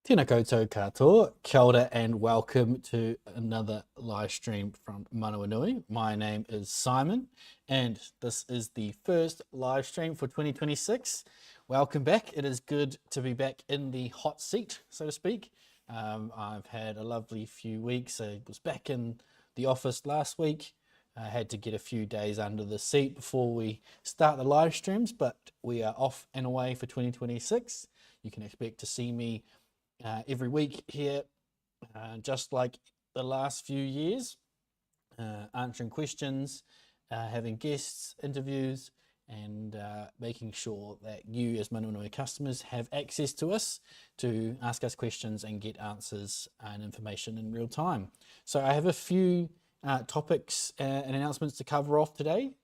Tēnā koutou katoa, kia ora and welcome to another live stream from Manawanui. My name is Simon and this is the first live stream for 2026. Welcome back. It is good to be back in the hot seat, so to speak. I've had a lovely few weeks. I was back in the office last week. I had to get a few days under the seat before we start the live streams, but we are off and away for 2026. You can expect to see me every week here, just like the last few years, answering questions, having guests, interviews, and making sure that you as Manawanui customers have access to us to ask us questions and get answers and information in real time. So I have a few topics and announcements to cover off today,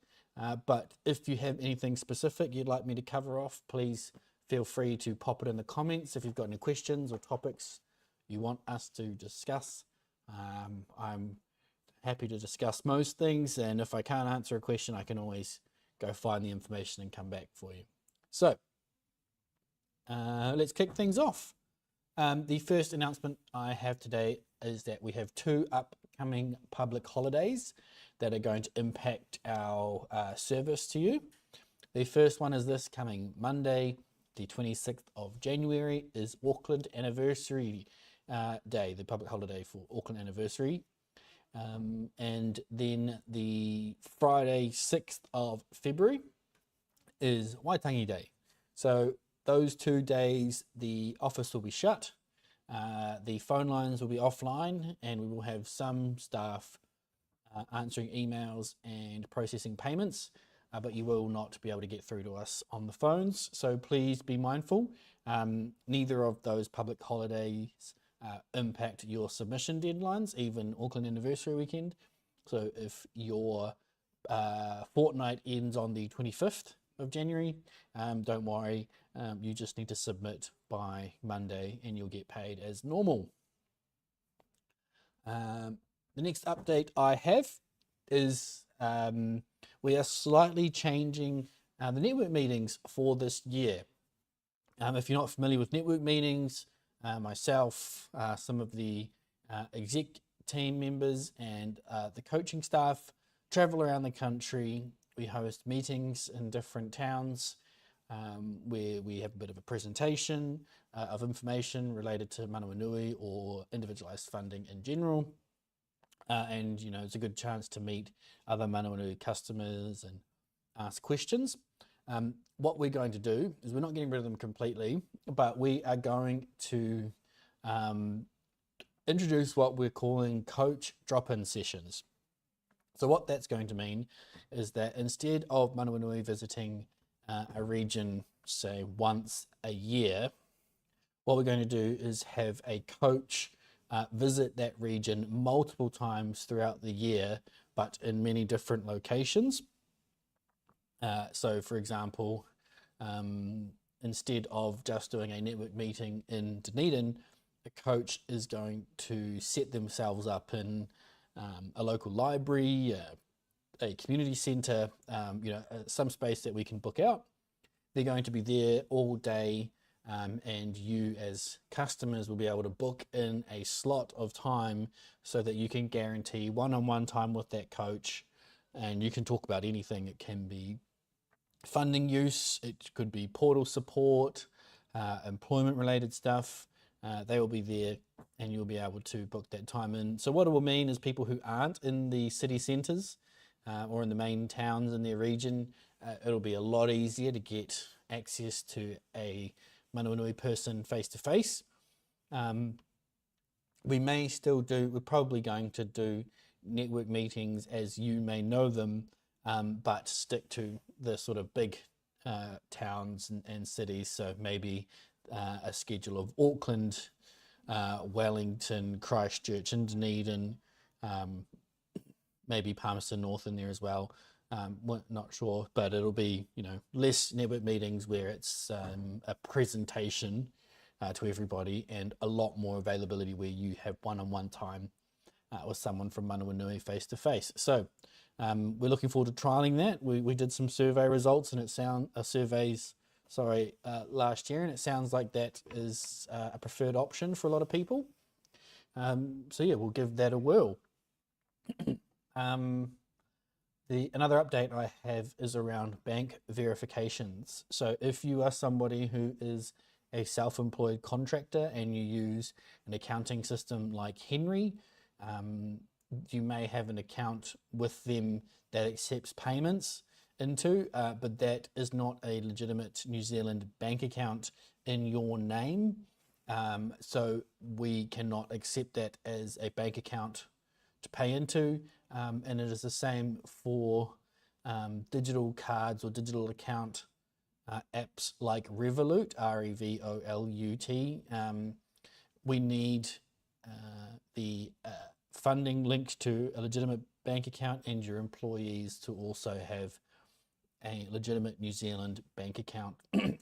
but if you have anything specific you'd like me to cover off, please feel free to pop it in the comments if you've got any questions or topics you want us to discuss. I'm happy to discuss most things, and if I can't answer a question, I can always go find the information and come back for you. So let's kick things off. The first announcement I have today is that we have two upcoming public holidays that are going to impact our service to you. The first one is this coming Monday, the 26th of January, is Auckland Anniversary Day, the public holiday for Auckland Anniversary. And then the Friday 6th of February is Waitangi Day. So those 2 days the office will be shut, the phone lines will be offline, and we will have some staff answering emails and processing payments, but you will not be able to get through to us on the phones, so please be mindful. Neither of those public holidays impact your submission deadlines, even Auckland Anniversary weekend. So if your fortnight ends on the 25th of January, don't worry, you just need to submit by Monday and you'll get paid as normal. The next update I have is we are slightly changing the network meetings for this year. If you're not familiar with network meetings, myself, some of the exec team members and the coaching staff travel around the country. We host meetings in different towns where we have a bit of a presentation of information related to Manawanui or individualized funding in general. And you know, it's a good chance to meet other Manawanui customers and ask questions. What we're going to do is we're not getting rid of them completely, but we are going to introduce what we're calling coach drop-in sessions. So what that's going to mean is that instead of Manawanui visiting a region, say once a year, what we're going to do is have a coach visit that region multiple times throughout the year, but in many different locations. So for example, instead of just doing a network meeting in Dunedin, a coach is going to set themselves up in a local library, a community centre, some space that we can book out. They're going to be there all day, and you as customers will be able to book in a slot of time so that you can guarantee one-on-one time with that coach, and you can talk about anything. It can be funding use, it could be portal support, employment related stuff. They will be there and you'll be able to book that time in. So what it will mean is people who aren't in the city centres or in the main towns in their region, it'll be a lot easier to get access to a Manawanui person face to face. We're probably going to do network meetings as you may know them, but stick to the sort of big towns and cities. So maybe a schedule of Auckland, Wellington, Christchurch, and Dunedin, maybe Palmerston North in there as well. We're not sure, but it'll be, you know, less network meetings where it's a presentation to everybody, and a lot more availability where you have one-on-one time with someone from Manawanui face to face. So we're looking forward to trialing that. We did some survey results, and surveys last year, and it sounds like that is a preferred option for a lot of people. So yeah, we'll give that a whirl. Another update I have is around bank verifications. So if you are somebody who is a self-employed contractor and you use an accounting system like Henry, you may have an account with them that accepts payments into, but that is not a legitimate New Zealand bank account in your name. So we cannot accept that as a bank account to pay into, and it is the same for digital cards or digital account apps like Revolut, Revolut. We need the funding linked to a legitimate bank account, and your employees to also have a legitimate New Zealand bank account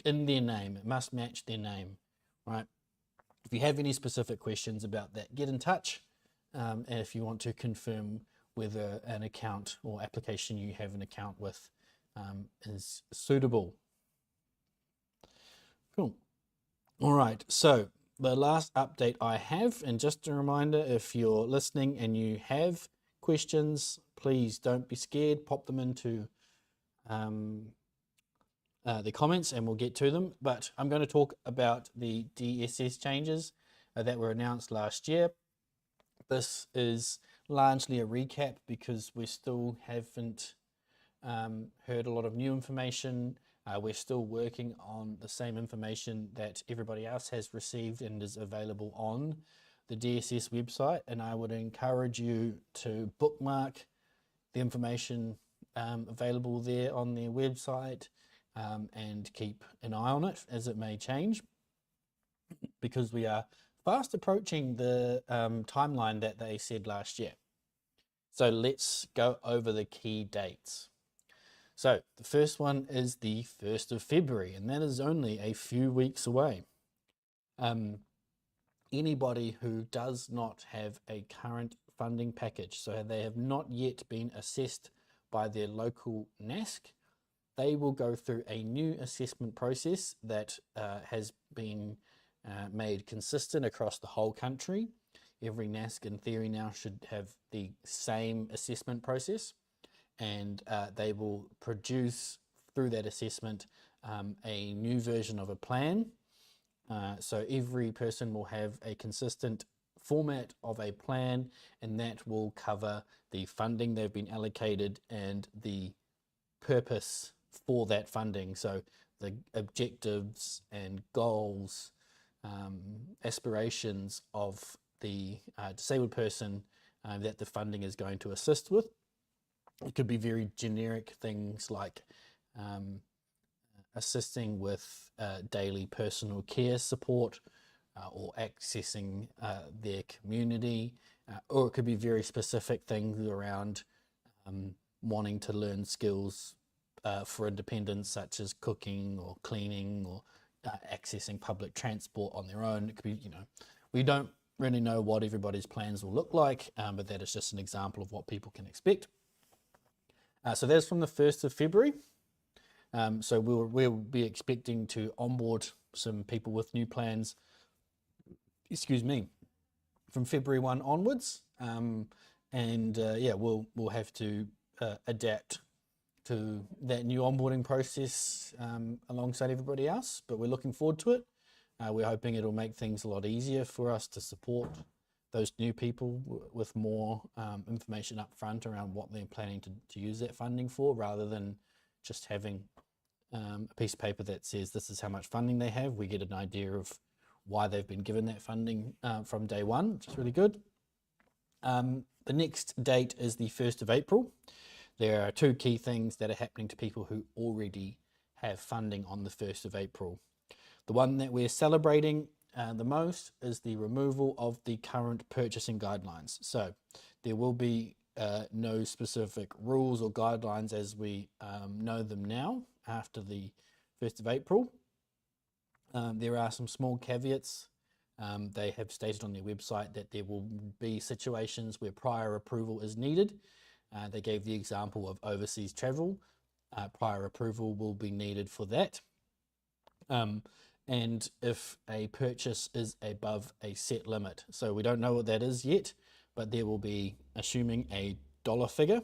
in their name. It must match their name, right? If you have any specific questions about that, get in touch. And if you want to confirm whether an account or application you have an account with is suitable. Cool. All right, so the last update I have, and just a reminder, if you're listening and you have questions, please don't be scared, pop them into the comments and we'll get to them. But I'm going to talk about the DSS changes that were announced last year. This is largely a recap because we still haven't heard a lot of new information. We're still working on the same information that everybody else has received and is available on the DSS website, and I would encourage you to bookmark the information available there on their website and keep an eye on it as it may change, because we are fast approaching the timeline that they said last year. So let's go over the key dates. So the first one is the 1st of February, and that is only a few weeks away. Anybody who does not have a current funding package, so they have not yet been assessed by their local NASC, they will go through a new assessment process that has been made consistent across the whole country. Every NASC in theory now should have the same assessment process, and they will produce through that assessment a new version of a plan. So every person will have a consistent format of a plan, and that will cover the funding they've been allocated and the purpose for that funding. So the objectives and goals, aspirations of the disabled person that the funding is going to assist with. It could be very generic things like assisting with daily personal care support or accessing their community, or it could be very specific things around wanting to learn skills for independence, such as cooking or cleaning or accessing public transport on their own. It could be, we don't really know what everybody's plans will look like, but that is just an example of what people can expect. So that's from the 1st of February. So we'll be expecting to onboard some people with new plans, from February 1 onwards. Yeah, we'll have to adapt to that new onboarding process alongside everybody else, but we're looking forward to it. We're hoping it'll make things a lot easier for us to support those new people with more information up front around what they're planning to use that funding for, rather than just having a piece of paper that says this is how much funding they have. We get an idea of why they've been given that funding from day one, which is really good. The next date is the 1st of April. There are two key things that are happening to people who already have funding on the 1st of April. The one that we're celebrating the most is the removal of the current purchasing guidelines. So there will be no specific rules or guidelines as we know them now after the 1st of April. There are some small caveats. They have stated on their website that there will be situations where prior approval is needed. They gave the example of overseas travel. Prior approval will be needed for that. and if a purchase is above a set limit. So we don't know what that is yet, but there will be, assuming, a dollar figure.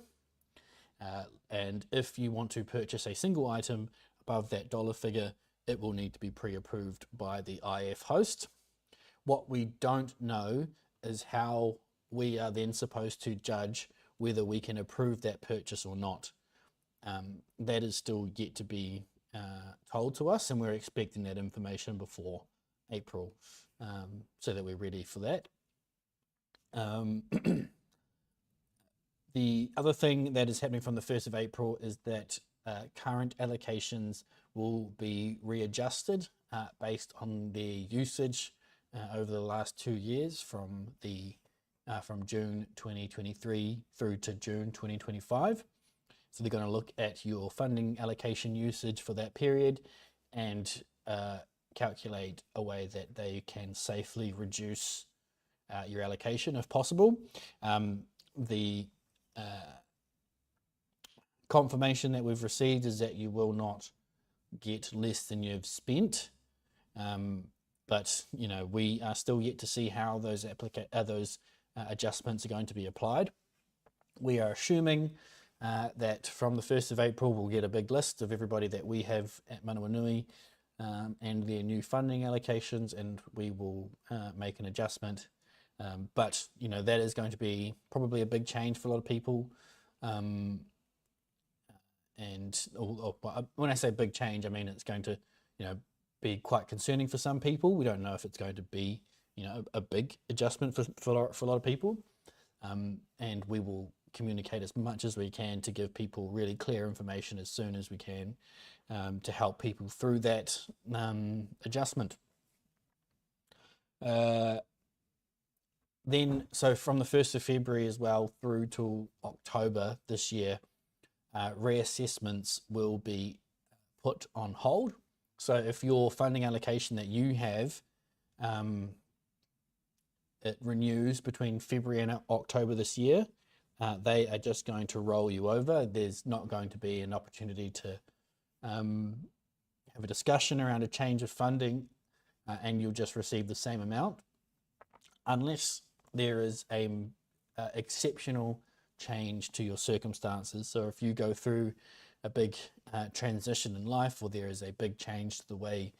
And if you want to purchase a single item above that dollar figure, it will need to be pre-approved by the IF host. What we don't know is how we are then supposed to judge whether we can approve that purchase or not. That is still yet to be told to us, and we're expecting that information before April, so that we're ready for that. The other thing that is happening from the 1st of April is that current allocations will be readjusted based on their usage over the last 2 years from June 2023 through to June 2025. So they're going to look at your funding allocation usage for that period and calculate a way that they can safely reduce your allocation if possible. The confirmation that we've received is that you will not get less than you've spent. But you know, we are still yet to see how those adjustments are going to be applied. We are assuming that from the 1st of April we'll get a big list of everybody that we have at Manawanui and their new funding allocations, and we will make an adjustment. But you know, that is going to be probably a big change for a lot of people. When I say big change, I mean it's going to, you know, be quite concerning for some people. We don't know if it's going to be, you know, a big adjustment for a lot of people. And we will communicate as much as we can to give people really clear information as soon as we can, to help people through that adjustment. Then, so from the 1st of February as well through to October this year, reassessments will be put on hold. So if your funding allocation that you have, it renews between February and October this year, they are just going to roll you over. There's not going to be an opportunity to have a discussion around a change of funding, and you'll just receive the same amount, unless there is a exceptional change to your circumstances. So if you go through a big transition in life, or there is a big change to the way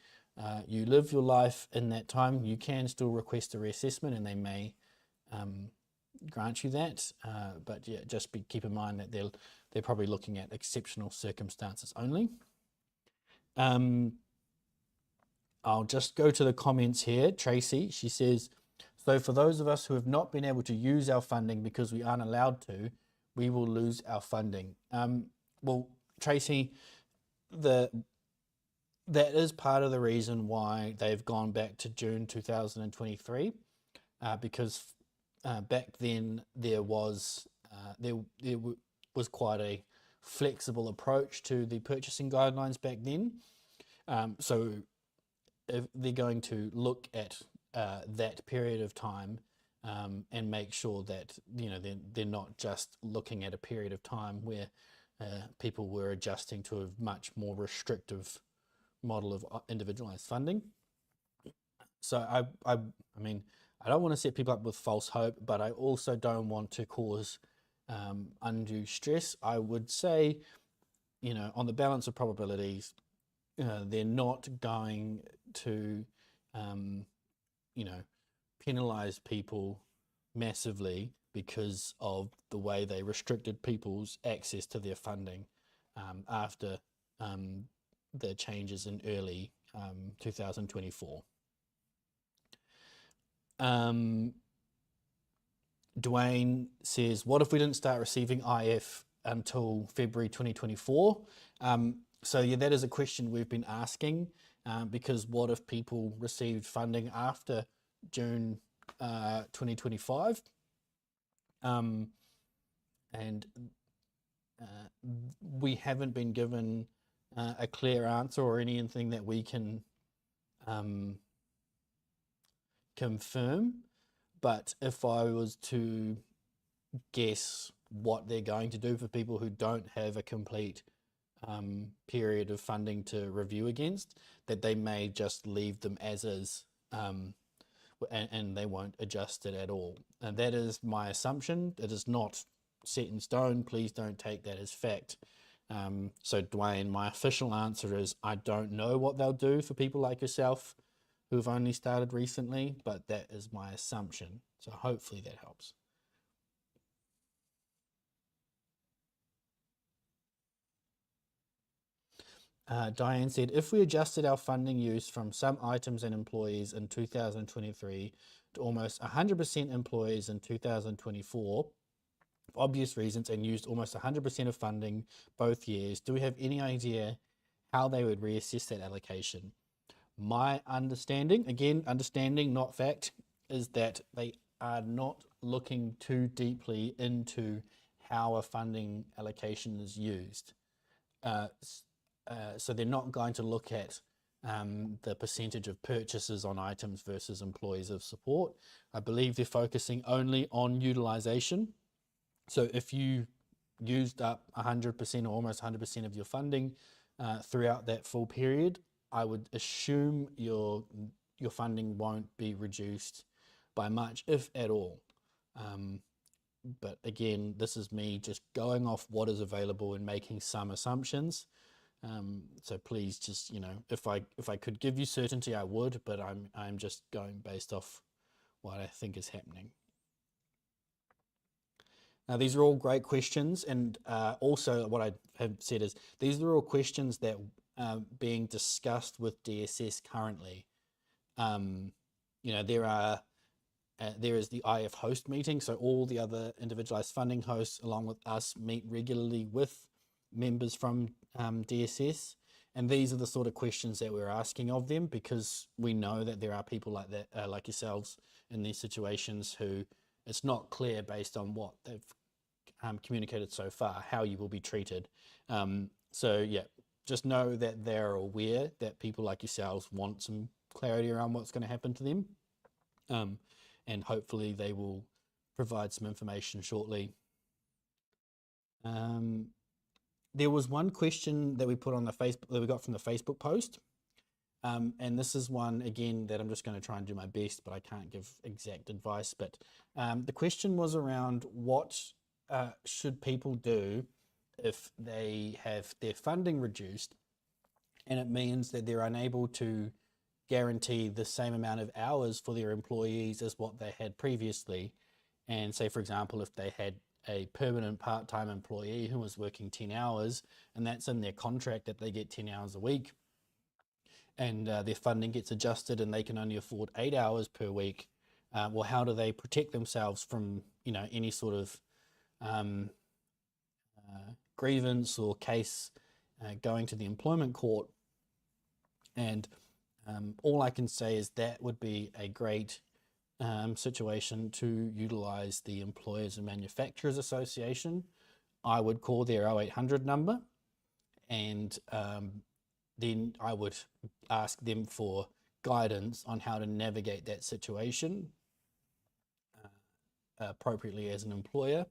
you live your life in that time, you can still request a reassessment, and they may grant you that. But yeah, just keep in mind that they're probably looking at exceptional circumstances only. I'll just go to the comments here. Tracy, she says, so for those of us who have not been able to use our funding because we aren't allowed to, we will lose our funding. Well, Tracy, that is part of the reason why they've gone back to June 2023, because back then there was quite a flexible approach to the purchasing guidelines back then. So if they're going to look at that period of time and make sure that, you know, they're not just looking at a period of time where people were adjusting to a much more restrictive model of individualized funding. So I mean, I don't want to set people up with false hope, but I also don't want to cause undue stress. I would say, you know, on the balance of probabilities, they're not going to, you know, penalize people massively because of the way they restricted people's access to their funding after the changes in early 2024. Dwayne says, what if we didn't start receiving IF until February 2024? So yeah, that is a question we've been asking, because what if people received funding after June 2025? And we haven't been given a clear answer or anything that we can confirm. But if I was to guess what they're going to do for people who don't have a complete period of funding to review against, that they may just leave them as is, and they won't adjust it at all. And that is my assumption. It is not set in stone. Please don't take that as fact. So Dwayne, my official answer is I don't know what they'll do for people like yourself who've only started recently, but that is my assumption. So hopefully that helps. Diane said, if we adjusted our funding use from some items and employees in 2023 to almost 100% employees in 2024, for obvious reasons, and used almost 100% of funding both years, do we have any idea how they would reassess that allocation? My understanding, again, understanding, not fact, is that they are not looking too deeply into how a funding allocation is used. So they're not going to look at the percentage of purchases on items versus employees of support. I believe they're focusing only on utilization. So if you used up 100% or almost 100% of your funding throughout that full period, I would assume your funding won't be reduced by much, if at all. But again, this is me just going off what is available and making some assumptions. So please just, if I could give you certainty, I would, but I'm just going based off what I think is happening. Now, these are all great questions, and also what I have said is these are all questions that are being discussed with DSS currently. There is the IF host meeting, so all the other individualized funding hosts along with us meet regularly with members from DSS, and these are the sort of questions that we're asking of them, because we know that there are people like that, like yourselves, in these situations who it's not clear based on what they've communicated so far how you will be treated. So yeah, just know that they're aware that people like yourselves want some clarity around what's going to happen to them, and hopefully they will provide some information shortly. There was one question that we put on the Facebook that we got from the Facebook post. And this is one, again, that I'm just going to try and do my best, but I can't give exact advice. But the question was around what should people do if they have their funding reduced and it means that they're unable to guarantee the same amount of hours for their employees as what they had previously. And say, for example, if they had a permanent part-time employee who was working 10 hours and that's in their contract that they get 10 hours a week, and their funding gets adjusted and they can only afford 8 hours per week, well, how do they protect themselves from any sort of grievance or case going to the employment court? And all I can say is that would be a great situation to utilize the Employers and Manufacturers Association. I would call their 0800 number, and then I would ask them for guidance on how to navigate that situation appropriately as an employer.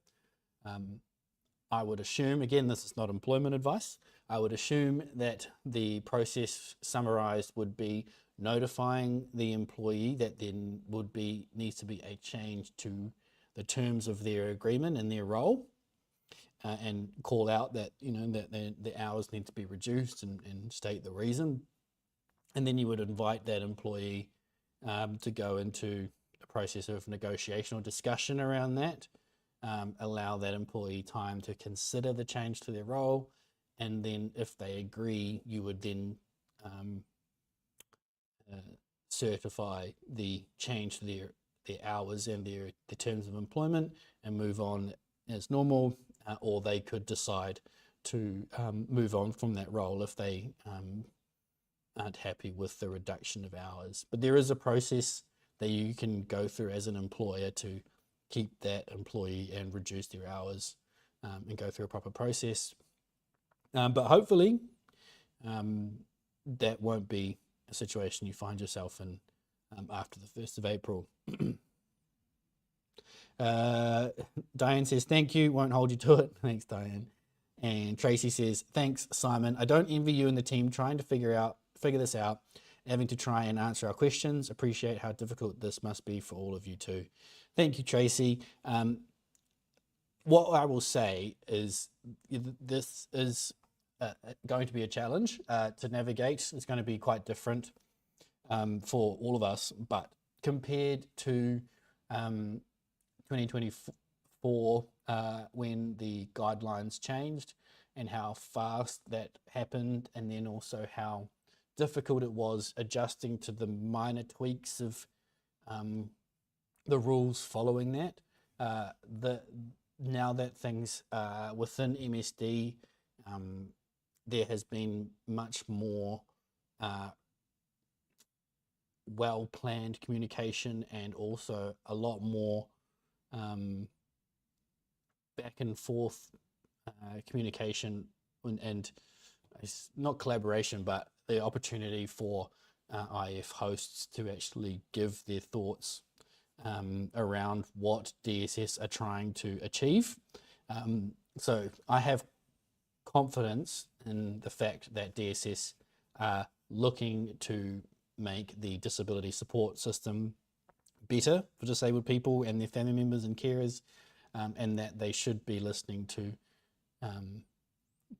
I would assume, again, this is not employment advice, I would assume that the process summarized would be notifying the employee that then needs to be a change to the terms of their agreement and their role, and call out that that the hours need to be reduced and state the reason. And then you would invite that employee to go into a process of negotiation or discussion around that, allow that employee time to consider the change to their role, and then if they agree, you would then certify the change to their hours and their terms of employment and move on as normal, or they could decide to move on from that role if they aren't happy with the reduction of hours. But there is a process that you can go through as an employer to keep that employee and reduce their hours, and go through a proper process. But hopefully that won't be a situation you find yourself in after the 1st of April. Diane says, thank you, won't hold you to it. Thanks, Diane. And Tracy says, thanks, Simon. I don't envy you and the team trying to figure this out, having to try and answer our questions. Appreciate how difficult this must be for all of you too. Thank you, Tracy. What I will say is this is going to be a challenge to navigate. It's going to be quite different for all of us, but compared to 2024 when the guidelines changed and how fast that happened, and then also how difficult it was adjusting to the minor tweaks of the rules following that. Now that things are within MSD, there has been much more well-planned communication, and also a lot more back and forth communication and it's not collaboration, but the opportunity for IF hosts to actually give their thoughts around what DSS are trying to achieve. So I have confidence in the fact that DSS are looking to make the disability support system better for disabled people and their family members and carers, and that they should be listening to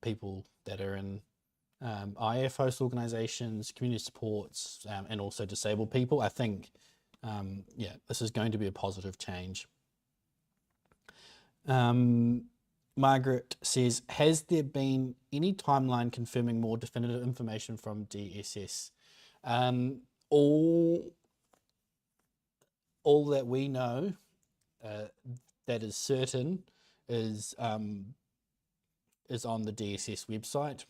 people that are in IF host organizations, community supports, and also disabled people. I think, yeah, this is going to be a positive change. Margaret says, has there been any timeline confirming more definitive information from DSS? All that we know that is certain is on the DSS website.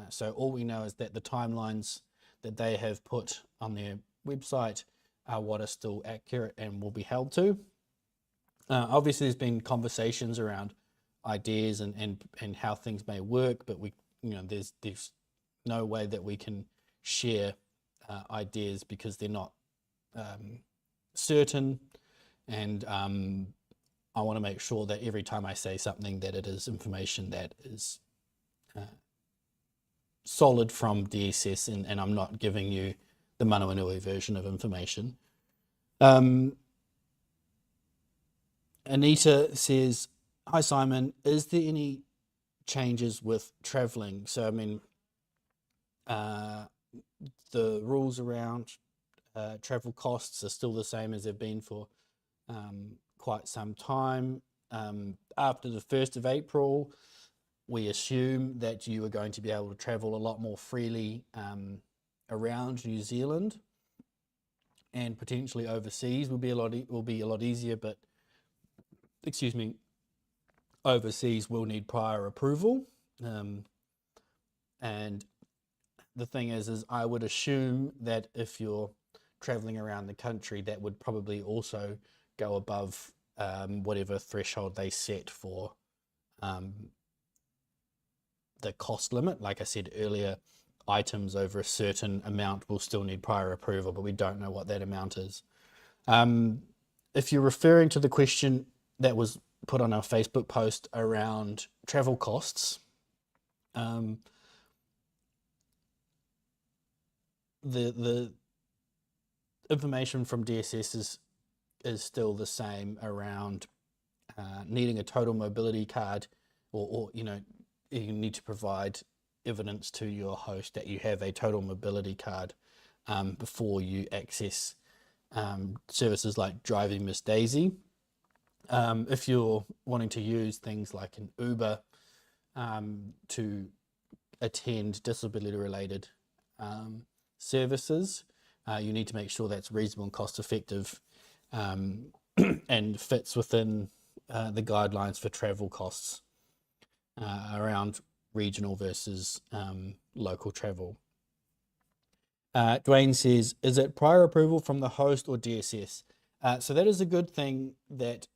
So all we know is that the timelines that they have put on their website are what are still accurate and will be held to. Obviously, there's been conversations around ideas and how things may work, but there's no way that we can share ideas because they're not certain, and I want to make sure that every time I say something that it is information that is solid from DSS, and I'm not giving you the Manawanui version of information. Anita says, hi Simon, is there any changes with traveling? So I mean, the rules around travel costs are still the same as they've been for quite some time. After the 1st of April, we assume that you are going to be able to travel a lot more freely around New Zealand, and potentially overseas will be a lot easier, but excuse me, overseas will need prior approval. And the thing is I would assume that if you're traveling around the country, that would probably also go above whatever threshold they set for the cost limit. Like I said earlier, items over a certain amount will still need prior approval, but we don't know what that amount is. If you're referring to the question that was put on our Facebook post around travel costs, the information from DSS is still the same around needing a total mobility card, or you need to provide evidence to your host that you have a total mobility card before you access services like Driving Miss Daisy. If you're wanting to use things like an Uber to attend disability related services, you need to make sure that's reasonable and cost effective and fits within the guidelines for travel costs around regional versus local travel. Dwayne says, is it prior approval from the host or DSS? So that is a good thing that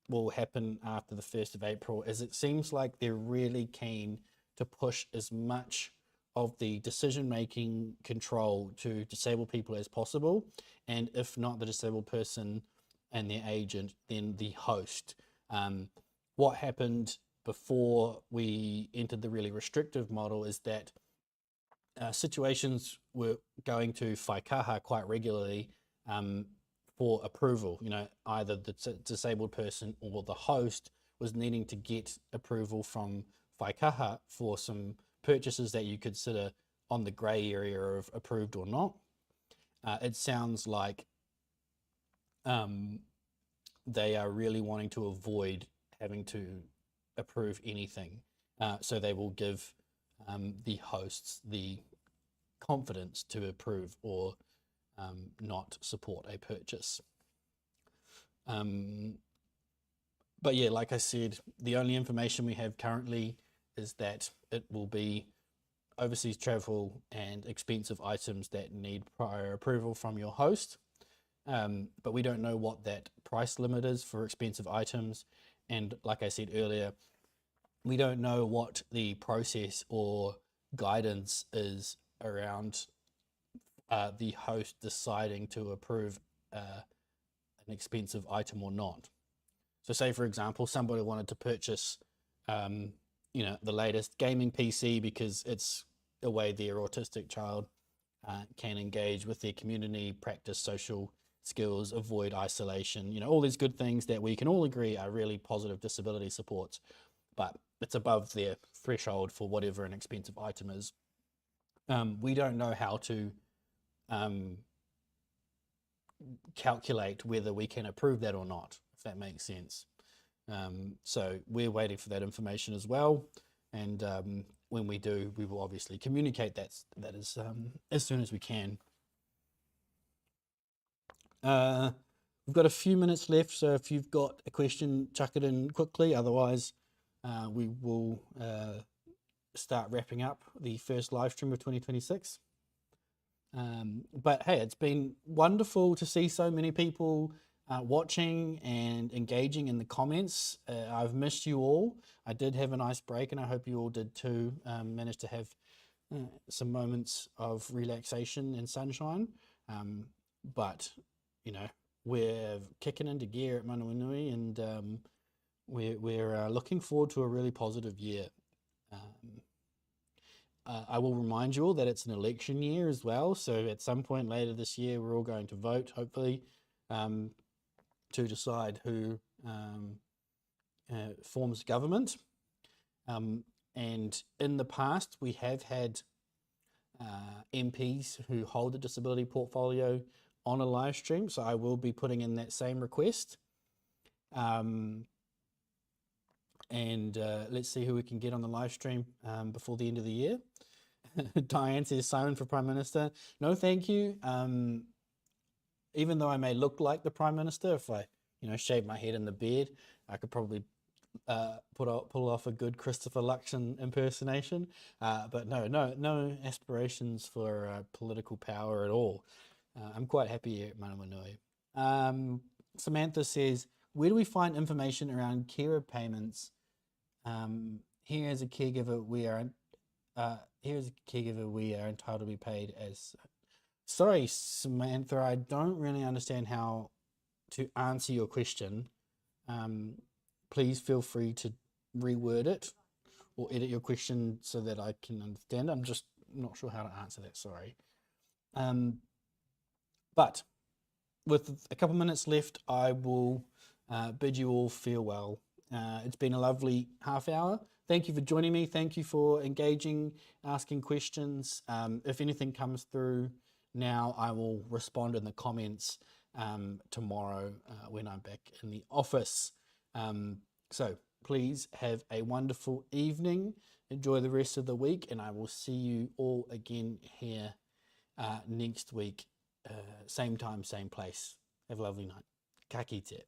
will happen after the 1st of April, as it seems like they're really keen to push as much of the decision-making control to disabled people as possible, and if not the disabled person and their agent, then the host. What happened before we entered the really restrictive model is that situations were going to whaikaha quite regularly for approval. Either the disabled person or the host was needing to get approval from whaikaha for some purchases that you consider on the grey area of approved or not. It sounds like they are really wanting to avoid having to approve anything. So they will give the hosts the confidence to approve or not support a purchase. But yeah, like I said, the only information we have currently is that it will be overseas travel and expensive items that need prior approval from your host. But we don't know what that price limit is for expensive items. And like I said earlier, we don't know what the process or guidance is around the host deciding to approve an expensive item or not. So say, for example, somebody wanted to purchase, the latest gaming PC because it's a way their autistic child can engage with their community, practice social skills, avoid isolation, all these good things that we can all agree are really positive disability supports, but it's above their threshold for whatever an expensive item is. We don't know how to calculate whether we can approve that or not, if that makes sense. So we're waiting for that information as well. And when we do, we will obviously communicate that as soon as we can. We've got a few minutes left, so if you've got a question, chuck it in quickly. Otherwise, we will start wrapping up the first live stream of 2026. But hey, it's been wonderful to see so many people watching and engaging in the comments. I've missed you all. I did have a nice break, and I hope you all did too. Managed to have some moments of relaxation and sunshine. But we're kicking into gear at Manawanui, and we're looking forward to a really positive year. I will remind you all that it's an election year as well. So at some point later this year, we're all going to vote, hopefully, to decide who forms government. And in the past, we have had MPs who hold a disability portfolio on a live stream. So I will be putting in that same request. And let's see who we can get on the live stream before the end of the year. Diane says Simon for Prime Minister. No, thank you. Even though I may look like the Prime Minister, if I, shave my head and the beard, I could probably pull off a good Christopher Luxon impersonation. But no aspirations for political power at all. I'm quite happy here at Manawanui. Samantha says, where do we find information around carer payments? Here as a caregiver, we are entitled to be paid as. Sorry, Samantha, I don't really understand how to answer your question. Please feel free to reword it or edit your question so that I can understand. I'm just not sure how to answer that. Sorry. But with a couple minutes left, I will bid you all farewell. It's been a lovely half hour. Thank you for joining me. Thank you for engaging, asking questions. If anything comes through now, I will respond in the comments tomorrow when I'm back in the office. So please have a wonderful evening. Enjoy the rest of the week, and I will see you all again here next week. Same time, same place. Have a lovely night. Ka kite.